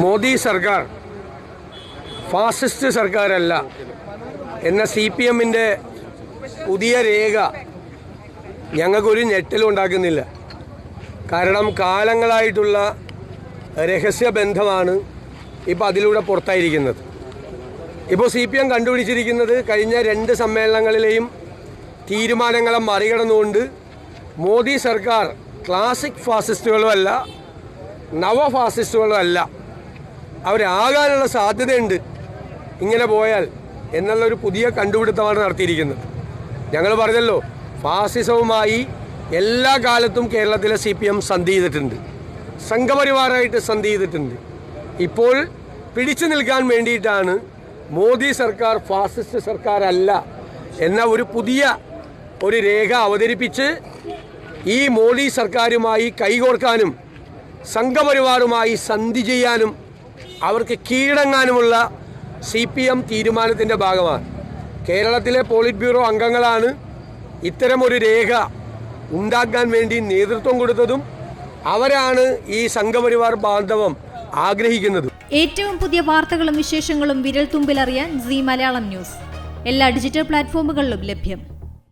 മോദി സർക്കാർ ഫാസിസ്റ്റ് സർക്കാരല്ല എന്ന CPMന്റെ പുതിയ രേഖ ഞങ്ങൾക്കൊരു ഞെട്ടലും ഉണ്ടാക്കുന്നില്ല. കാരണം കാലങ്ങളായിട്ടുള്ള രഹസ്യബന്ധമാണ് ഇപ്പോൾ അതിലൂടെ പുറത്തായിരിക്കുന്നത്. ഇപ്പോൾ CPM കണ്ടുപിടിച്ചിരിക്കുന്നത് കഴിഞ്ഞ 2 സമ്മേളനങ്ങളിലെയും തീരുമാനങ്ങളെ മറികടന്നുകൊണ്ട് മോദി സർക്കാർ ക്ലാസിക് ഫാസിസ്റ്റുകളും അല്ല, നവ ഫാസിസ്റ്റുകളും അല്ല, അവരാകാനുള്ള സാധ്യതയുണ്ട് ഇങ്ങനെ പോയാൽ എന്നുള്ളൊരു പുതിയ കണ്ടുപിടുത്തമാണ് നടത്തിയിരിക്കുന്നത്. ഞങ്ങൾ പറഞ്ഞല്ലോ, ഫാസിസവുമായി എല്ലാ കാലത്തും കേരളത്തിലെ CPM സന്ധി ചെയ്തിട്ടുണ്ട്, സംഘപരിവാറായിട്ട് സന്ധി ചെയ്തിട്ടുണ്ട്. ഇപ്പോൾ പിടിച്ചു നിൽക്കാൻ വേണ്ടിയിട്ടാണ് മോദി സർക്കാർ ഫാസിസ്റ്റ് സർക്കാരല്ല എന്ന ഒരു പുതിയ ഒരു രേഖ അവതരിപ്പിച്ച് ഈ മോദി സർക്കാരുമായി കൈകോർക്കാനും സംഘപരിവാറുമായി സന്ധി ചെയ്യാനും അവർക്ക് കീഴടങ്ങാനുമുള്ള CPM തീരുമാനത്തിൻ്റെ ഭാഗമാണ്. കേരളത്തിലെ പോളിറ്റ് ബ്യൂറോ അംഗങ്ങളാണ് ഇത്തരമൊരു രേഖ ഉണ്ടാക്കാൻ വേണ്ടി നേതൃത്വം കൊടുത്തതും അവരാണ് ഈ സംഘപരിവാർ ബാന്ധവം ആഗ്രഹിക്കുന്നതും. ഏറ്റവും പുതിയ വാർത്തകളും വിശേഷങ്ങളും വിരൽ തുമ്പിലറിയാൻ Zee മലയാളം ന്യൂസ് എല്ലാ ഡിജിറ്റൽ പ്ലാറ്റ്ഫോമുകളിലും ലഭ്യം.